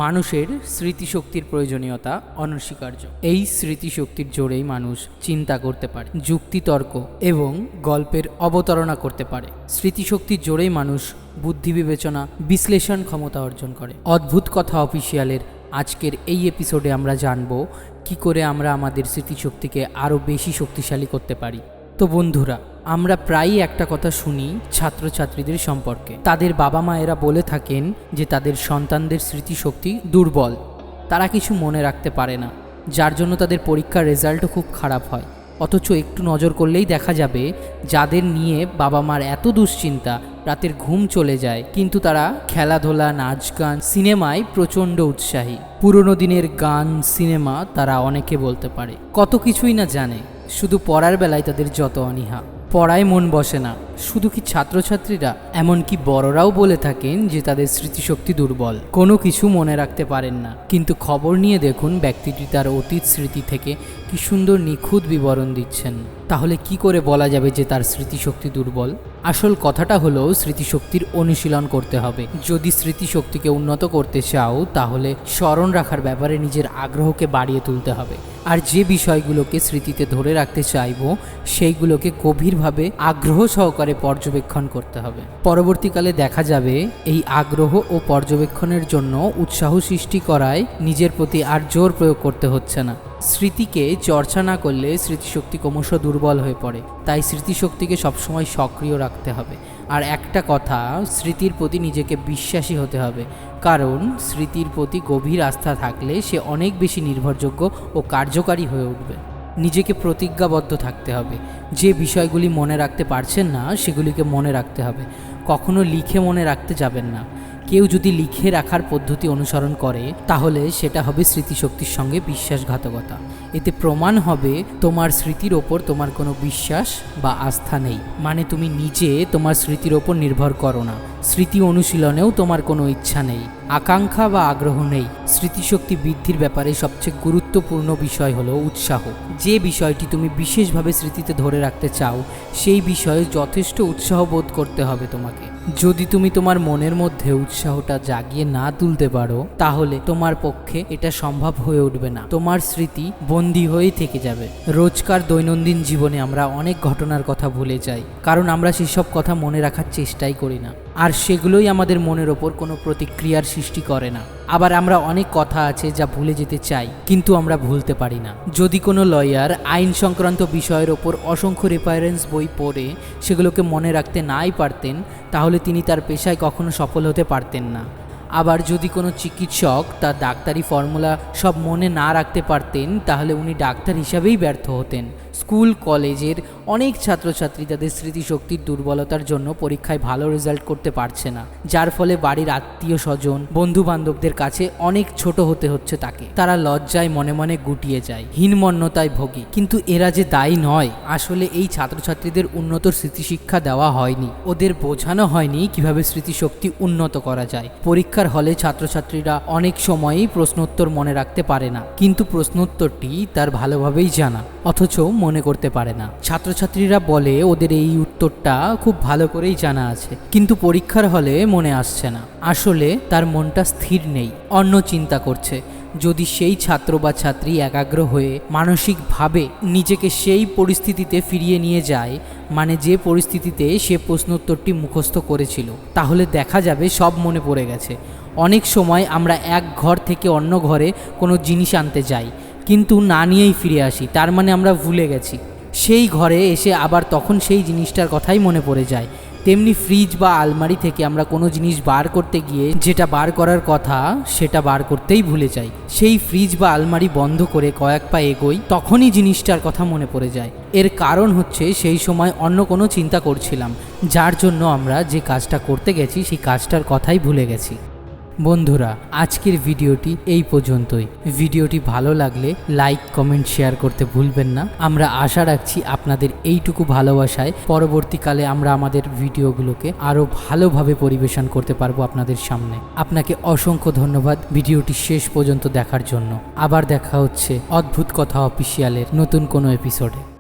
মানুষের স্মৃতিশক্তির প্রয়োজনীয়তা অনস্বীকার্য। এই স্মৃতিশক্তির জোরেই মানুষ চিন্তা করতে পারে, যুক্তিতর্ক এবং গল্পের অবতারণা করতে পারে। স্মৃতিশক্তির জোরেই মানুষ বুদ্ধি বিবেচনা, বিশ্লেষণ ক্ষমতা অর্জন করে। অদ্ভুত কথা অফিসিয়ালের আজকের এই এপিসোডে আমরা জানব কি করে আমরা আমাদের স্মৃতিশক্তিকে আরও বেশি শক্তিশালী করতে পারি। তো বন্ধুরা, আমরা প্রায়ই একটা কথা শুনি ছাত্রছাত্রীদের সম্পর্কে। তাদের বাবা মায়েরা বলে থাকেন যে তাদের সন্তানদের স্মৃতিশক্তি দুর্বল, তারা কিছু মনে রাখতে পারে না, যার জন্য তাদের পরীক্ষার রেজাল্টও খুব খারাপ হয়। অথচ একটু নজর করলেই দেখা যাবে যাদের নিয়ে বাবা মার এত দুশ্চিন্তা, রাতের ঘুম চলে যায়, কিন্তু তারা খেলাধুলা, নাচ গান, সিনেমায় প্রচণ্ড উৎসাহী। পুরনো দিনের গান, সিনেমা তারা অনেকে বলতে পারে, কত কিছুই না জানে। শুধু পড়ার বেলায় তাদের যত অনীহা, পড়ায় মন বসে না। শুধু কি ছাত্রছাত্রীরা, এমনকি বড়রাও বলে থাকেন যে তাদের স্মৃতিশক্তি দুর্বল, কোনো কিছু মনে রাখতে পারেন না। কিন্তু খবর নিয়ে দেখুন ব্যক্তিটি তার অতীত স্মৃতি থেকে কি সুন্দর নিখুঁত বিবরণ দিচ্ছেন। তাহলে কি করে বলা যাবে যে তার স্মৃতিশক্তি দুর্বল? আসল কথাটা হলো স্মৃতিশক্তির অনুশীলন করতে হবে। যদি স্মৃতিশক্তিকে উন্নত করতে চাও, তাহলে স্মরণ রাখার ব্যাপারে নিজের আগ্রহকে বাড়িয়ে তুলতে হবে। আর যে বিষয়গুলোকে স্মৃতিতে ধরে রাখতে চাইবো, সেইগুলোকে গভীরভাবে আগ্রহ সহকারে পর্যবেক্ষণ করতে হবে। পরবর্তীকালে দেখা যাবে এই আগ্রহ ও পর্যবেক্ষণের জন্য উৎসাহ সৃষ্টি করায় নিজের প্রতি আর জোর প্রয়োগ করতে হচ্ছে না। স্মৃতিকে চর্চা না করলে স্মৃতিশক্তি ক্রমশ দুর্বল হয়ে পড়ে। তাই স্মৃতিশক্তিকে সবসময় সক্রিয় রাখতে হবে। আর একটা কথা, স্মৃতির প্রতি নিজেকে বিশ্বাসী হতে হবে, কারণ স্মৃতির প্রতি গভীর আস্থা থাকলে সে অনেক বেশি নির্ভরযোগ্য ও কার্যকারী হয়ে উঠবে। নিজেকে প্রতিজ্ঞাবদ্ধ থাকতে হবে। যে বিষয়গুলি মনে রাখতে পারছেন না, সেগুলিকে মনে রাখতে হবে। কখনো লিখে মনে রাখতে যাবেন না। কেউ যদি লিখে রাখার পদ্ধতি অনুসরণ করে, তাহলে সেটা হবে স্মৃতিশক্তির সঙ্গে বিশ্বাসঘাতকতা। এতে প্রমাণ হবে তোমার স্মৃতির ওপর তোমার কোনো বিশ্বাস বা আস্থা নেই। মানে তুমি নিজে তোমার স্মৃতির ওপর নির্ভর করো না। স্মৃতি অনুশীলনেও তোমার কোনো ইচ্ছা নেই, আকাঙ্ক্ষা বা আগ্রহ নেই। স্মৃতিশক্তি বৃদ্ধির ব্যাপারে সবচেয়ে গুরুত্বপূর্ণ বিষয় হলো উৎসাহ। যে বিষয়টি তুমি বিশেষভাবে স্মৃতিতে ধরে রাখতে চাও, সেই বিষয়ে যথেষ্ট উৎসাহ বোধ করতে হবে তোমাকে। যদি তুমি তোমার মনের মধ্যে উৎসাহটা জাগিয়ে না তুলতে পারো, তাহলে তোমার পক্ষে এটা সম্ভব হয়ে উঠবে না। তোমার স্মৃতি বন্দী হয়ে থেকে যাবে। রোজকার দৈনন্দিন জীবনে আমরা অনেক ঘটনার কথা ভুলে যাই, কারণ আমরা সেসব কথা মনে রাখার চেষ্টাই করি না। আর সেগুলোই আমাদের মনের ওপর কোনো প্রতিক্রিয়ার সৃষ্টি করে না। আবার আমরা অনেক কথা আছে যা ভুলে যেতে চাই, কিন্তু আমরা ভুলতে পারি না। যদি কোনো লয়ার আইন সংক্রান্ত বিষয়ের ওপর অসংখ্য রেফারেন্স বই পড়ে সেগুলোকে মনে রাখতে নাই পারতেন, তাহলে তিনি তার পেশায় কখনো সফল হতে পারতেন না। আবার যদি কোনো চিকিৎসক তার ডাক্তারি ফর্মুলা সব মনে না রাখতে পারতেন, তাহলে উনি ডাক্তার হিসাবেই ব্যর্থ হতেন। স্কুল কলেজের অনেক ছাত্রছাত্রী তাদের স্মৃতিশক্তির দুর্বলতার জন্য পরীক্ষায় ভালো রেজাল্ট করতে পারছে না, যার ফলে বাড়ির আত্মীয় স্বজন, বন্ধু বান্ধবদের কাছে অনেক ছোট হতে হচ্ছে তাকে। তারা লজ্জায় মনে মনে গুটিয়ে যায়, হীনমন্যতায় ভোগে। কিন্তু এরা যে দায়ী নয়। আসলে এই ছাত্রছাত্রীদের উন্নত স্মৃতিশিক্ষা দেওয়া হয়নি, ওদের বোঝানো হয়নি কিভাবে স্মৃতিশক্তি উন্নত করা যায়। পরীক্ষার হলে ছাত্রছাত্রীরা অনেক সময়ই প্রশ্নোত্তর মনে রাখতে পারে না, কিন্তু প্রশ্নোত্তরটি তার ভালোভাবেই জানা, অথচ মনে করতে পারে না। ছাত্রছাত্রীরা বলে ওদের এই উত্তরটা খুব ভালো করেই জানা আছে, কিন্তু পরীক্ষার হলে মনে আসছে না। আসলে তার মনটা স্থির নেই, অন্য চিন্তা করছে। যদি সেই ছাত্র বা ছাত্রী একাগ্র হয়ে মানসিকভাবে নিজেকে সেই পরিস্থিতিতে ফিরিয়ে নিয়ে যায়, মানে যে পরিস্থিতিতে সে প্রশ্নোত্তরটি মুখস্থ করেছিল, তাহলে দেখা যাবে সব মনে পড়ে গেছে। অনেক সময় আমরা এক ঘর থেকে অন্য ঘরে কোনো জিনিস আনতে যাই, কিন্তু না নিয়েই ফিরে আসি, তার মানে আমরা ভুলে গেছি। সেই ঘরে এসে আবার তখন সেই জিনিসটার কথাই মনে পড়ে যায়। তেমনি ফ্রিজ বা আলমারি থেকে আমরা কোনো জিনিস বার করতে গিয়ে যেটা বার করার কথা সেটা বার করতেই ভুলে যাই। সেই ফ্রিজ বা আলমারি বন্ধ করে কয়েক পা এগোই, তখনই জিনিসটার কথা মনে পড়ে যায়। এর কারণ হচ্ছে সেই সময় অন্য কোনো চিন্তা করছিলাম, যার জন্য আমরা যে কাজটা করতে গেছি সেই কাজটার কথাই ভুলে গেছি। বন্ধুরা, আজকের ভিডিওটি এই পর্যন্তই। ভিডিওটি ভালো লাগলে লাইক, কমেন্ট, শেয়ার করতে ভুলবেন না। আমরা আশা রাখছি আপনাদের এইটুকু ভালোবাসায় পরবর্তীকালে আমরা আমাদের ভিডিওগুলোকে আরও ভালোভাবে পরিবেশন করতে পারবো আপনাদের সামনে। আপনাকে অসংখ্য ধন্যবাদ ভিডিওটি শেষ পর্যন্ত দেখার জন্য। আবার দেখা হচ্ছে অদ্ভুত কথা অফিসিয়ালের নতুন কোনো এপিসোডে।